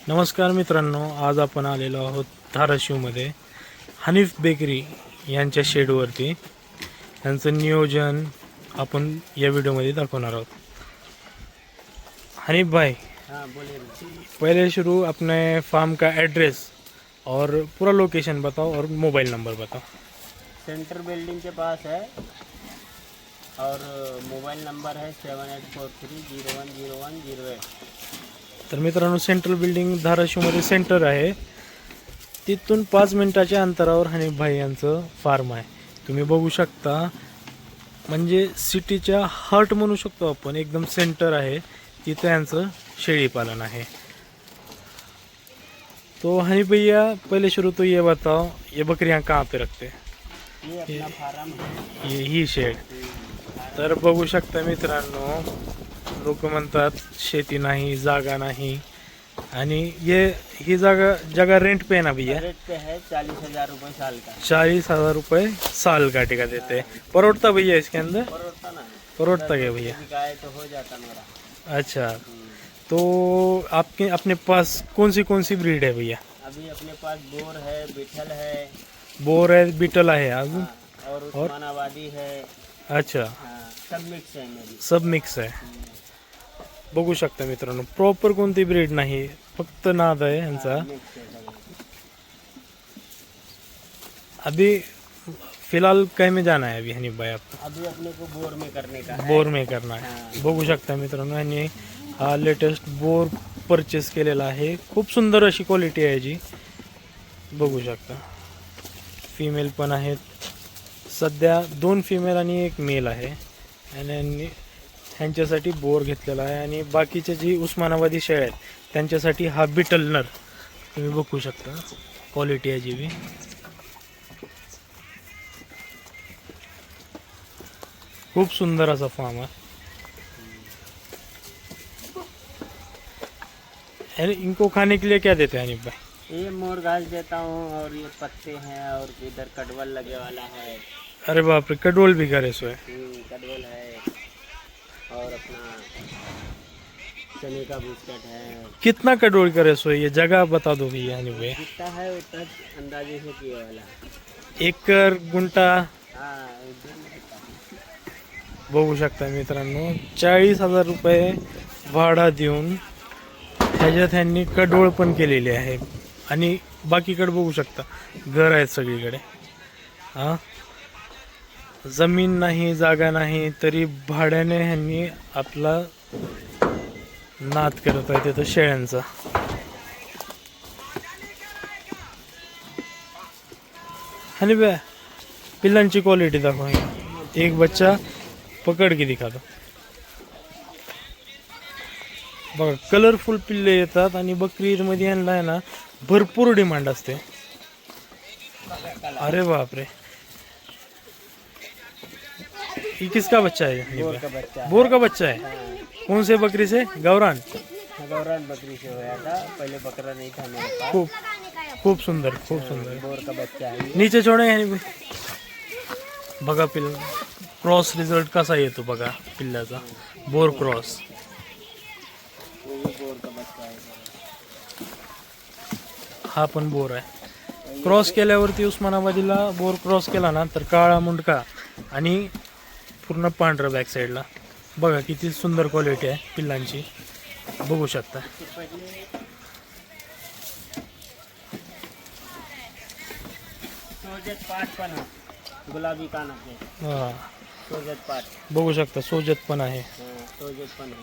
नमस्कार मित्रांनो, आज आपण आलेलो आहोत धाराशिवमध्ये हनीफ बेकरी यांच्या शेडवरती. त्यांचं नियोजन आपण या व्हिडिओमध्ये दाखवणार आहोत. हनीफ भाई, हाँ बोलिए। पहले शुरू अपने फार्म का एड्रेस और पूरा लोकेशन बताओ और मोबाइल नंबर बताओ. सेंटर बिल्डिंग के पास है और मोबाइल नंबर है 7843010108। तर मित्रांनो, सेंट्रल बिल्डिंग धाराशिवमध्ये सेंटर आहे, तिथून 5 मिनिटाच्या अंतरावर हनीफ भाई यांचं फार्म आहे. तुम्ही बघू शकता, म्हणजे सिटीच्या हार्ट म्हणू शकतो आपण, एकदम सेंटर आहे, तिथे यांचं शेळीपालन आहे. तो हनीफ भैया, पहले शुरू तो ये बताओ, ये बकरियां कहाँ पे रखते हैं? ये अपना फार्म है। ये ही शेड. तर बघू शकता मित्रांनो, लोक म्हणतात शेती नाही, जागा नाही, आणि ही जगह रेंट पे है ना भैया? रेट पे है 40,000 रुपये साल का। 40,000 रुपये साल का टिका देते हैं. परवड़ता भैया इसके अंदर? परोठा ना परवड़ता क्या भैया? गाय तो हो जाता मेरा। अच्छा, तो आपके अपने पास कौन सी ब्रीड है भैया? अभी अपने पास बोर है, बिठल है, बोर है, बीटल है अजून? हाँ, और उस्मानाबादी है। अच्छा, हाँ, सब मिक्स है मेरी। सब मिक्स आहे. बघू शकता मित्रांनो, प्रॉपर कोणती ब्रीड नाही, फक्त नाद आहे यांचा. मिक्स है सब। अभी फिलहाल कहीं में जाना है अभी हनीफ भाई आपको? अभी अपने को बोर में करने का है। बोर में करना आहे. हाँ। बघू शकता मित्रांनो, यांनी हा लेटेस्ट बोर परचेस केलेला आहे. खूप सुंदर अशी क्वालिटी आहे जी, बघू शकता. फिमेल पण आहेत, सध्या 2 फिमेल आणि 1 मेल आहे, आणि ह्यांच्यासाठी बोर घेतलेला आहे. आणि बाकीचे जी उस्मानाबादी शेळ्या आहेत त्यांच्यासाठी हा बिटल नर, तुम्ही बघू शकता, क्वालिटी आहे जी बी. खूप सुंदर असा फार्म आहे. अरे, इनको खाने के लिए क्या देते हैं हनीफ भाई? ये मोर घास देता हूँ, और ये पत्ते हैं, और इधर कटवल लगे वाला है। अरे बाप रे, कडोल भी करे सो है. कटवल है, और अपना चने का बिस्किट है। कितना कडोल करे सो है? ये जगह बता दो भैया हनीफ भाई. जितना है उतना अंदाजे से किया वाला। एकर, गुंटा, हाँ, एकदम पता। बघू शकता मित्रांनो, 40,000 रुपये भाडा देऊन ह्याच्यात ह्यांनी कडोळ पण केलेली आहे. आणि बाकीकडे बघू शकता, घर आहेत सगळीकडे. हां, जमीन नाही, जागा नाही, तरी भाड्याने ह्यांनी आपला नाद करत आहे तिथं शेळ्यांचा. आणि बे पिल्लांची क्वालिटी दाखवा. एक बच्चा पकड की दिखा दो. बघा, कलरफुल पिल्ले येतात, आणि बकरी ईदमध्ये यांना आहे ना भरपूर डिमांड असते. अरे बाप रे, ये किसका बच्चा है? बोर का बच्चा है। बोर का बच्चा है. कौन से बकरी से? गौरान. गौरान बकरी से होया था, पहले बकरा नहीं था मेरे पास। खूप सुंदर, खूप सुंदर. बोर का बच्चा है। नीचे छोड़े आणि बघा पिल्ला, क्रॉस रिझल्ट कसा येतो बघा पिल्ल्याचा. Bore cross. ये भी बोर का बच्चा है। हा पण बोर आहे. क्रॉस केल्यावरती उस्मानाबादीला बोर क्रॉस केला ना तर काळा मुंडका आणि पूर्ण पांढरं बॅक साईडला. बघा किती सुंदर क्वालिटी आहे पिल्लांची, बघू शकता. सोजत पाट पण है, गुलाबी कानाचे हा, सोजत पाट। बघू शकता, सोजत पण आहे. हाँ, सोजत पण है।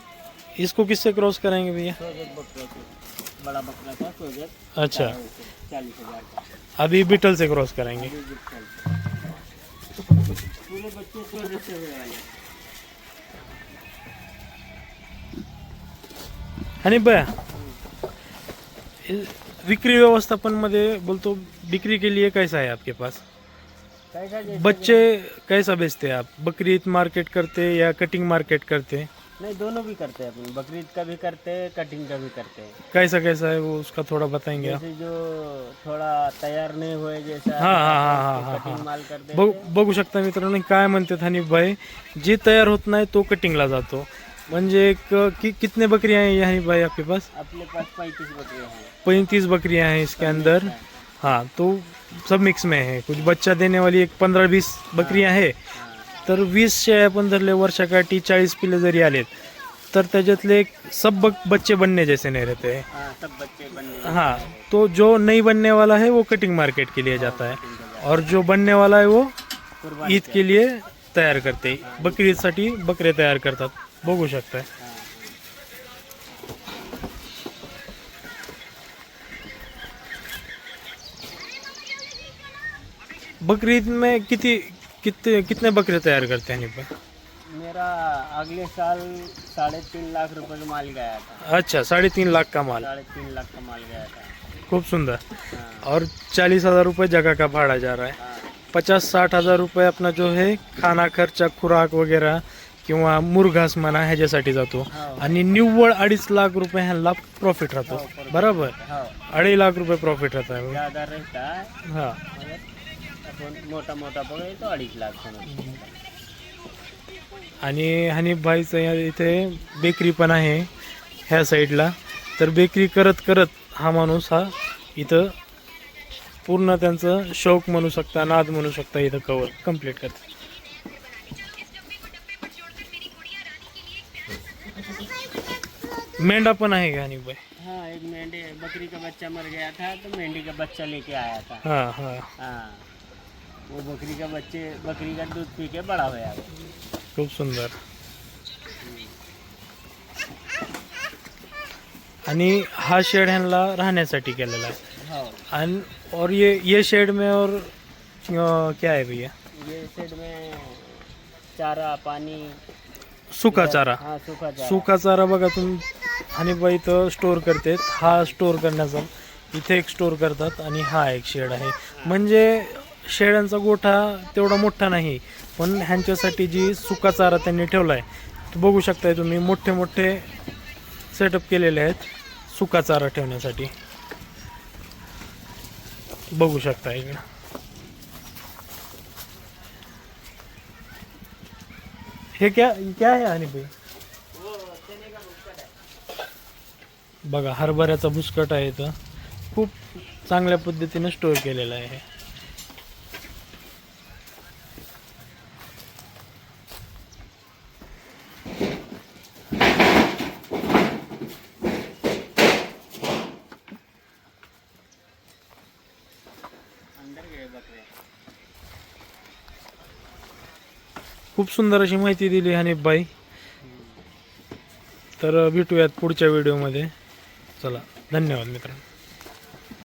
इसको किससे क्रॉस करेंगे भैया? सोजत बकरा से, बड़ा बकरा था सोजत। अच्छा, 40,000 का। अभी बीटल से क्रॉस करेंगे. अभी बिल्कुल। पूरे बच्चे सोजत से हुए वाले। आणि भैया, विक्री व्यवस्थापन मध्ये बोलतो, बिक्री के लिए कैसा है आपके पास? कैसा जैसे बच्चे कैसा बेचते हैं आप? बकरीद मार्केट करते या कटिंग मार्केट करते? नहीं, दोनों भी करते हैं अपन, बकरीद का भी करते हैं, कटिंग का भी करते हैं। कैसा कैसा है वो, उसका थोड़ा बताएंगे आप? जैसे जो थोड़ा तैयार नहीं हुए जैसा हाँ हाँ हाँ हाँ हाँ कटिंग हाँ. माल कर देते हैं। बघू शकता मित्रांनो, काय म्हणतात हनीफ भाई, जे तयार होत नाही तो कटिंगला जातो, म्हणजे एक कितने बकरियां हैं यहाँ भाई आपके पास? अपने पास 35 बकरियां हैं। 35 बकरियां हैं इसके अंदर। हाँ, तो सब मिक्स में है, कुछ बच्चा देने वाली एक 15-20 बकरियां है. हाँ तर 20 शेळ्या पण धरले वर्षाकाठी 40 पिल्ले जरी आलेत तर त्याच्यातले एक सब बच्चे बनने जैसे नहीं रहते हैं. हाँ, सब बच्चे बनने हाँ, तो जो नहीं बनने वाला है वो कटिंग मार्केट के लिए जाता है और जो बनने वाला है वो कुर्बानी ईद के लिए तयार करते. बकरी ईदसाठी बकरे तयार करतात. बघू शकताय. हाँ, बकरी ईद में कितने बकरे तैयार करते हैं नहीं पर? मेरा अगले साल 3.5 लाख रुपए का माल गया था। अच्छा, 3.5 लाख का माल. 3.5 लाख का माल गया था। खूब सुंदर. हाँ, और 40,000 रुपये जगह का भाड़ा जा रहा है. हाँ, 50-60 हजार रुपये अपना जो है खाना खर्चा, खुराक वगैरह किंवा मुरघास म्हणा ह्याच्यासाठी जातो. हो. आणि निव्वळ 2.5 लाख रुपये ह्याला प्रॉफिट राहतो. हो, profit. बरोबर, हाँ, 2.5 लाख रुपये प्रॉफिट राहता है. ज़्यादा रहता है हा, मगर अपन मोटा मोटा पकड़े तो 2.5 लाख समझ। आणि हनीफ भाईचं इथे बेकरी पण आहे ह्या साईडला. तर बेकरी करत करत हा माणूस हा इथं पूर्ण त्यांचं शौक म्हणू शकता, नाद म्हणू शकता, इथं कवर कंप्लीट करतात. मेंढा पण आहे का हनीफ भाई? हाँ, एक बकरी का बच्चा मर गया था तो मेंढी का बच्चा लेके आया था। हाँ हाँ, हाँ, वो बकरी का दूध पी के बड़ा हुआ है। खूप सुंदर. आणि हा शेड ह्यांना राहण्यासाठी केलेला आहे. हाँ, आणि और ये शेड में और क्या है भैया? ये शेड में चारा पानी सुका चारा. हाँ, सूखा चारा। सुका चारा बघा तुम्ही हनीफबाई इथं स्टोअर करतात. हा स्टोअर करण्याचा इथे एक स्टोअर करतात आणि हा एक शेड आहे. म्हणजे शेळ्यांचा गोठा तेवढा मोठा नाही, पण ह्यांच्यासाठी जी सुका चारा त्यांनी ठेवला आहे तो बघू शकताय तुम्ही. मोठे मोठे सेटअप केलेले आहेत सुका चारा ठेवण्यासाठी. बघू शकता इकडं. हे क्या आहे हनीफबाई? बघा, हरभऱ्याचा भुसकट आहे इथं. खूप चांगल्या पद्धतीने स्टोअर केलेला आहे. अंदर गए बकरे। खूप सुंदर अशी माहिती दिली हनीफबाई. तर भेटूयात पुढच्या व्हिडिओमध्ये. चला, धन्यवाद मित्रांनो.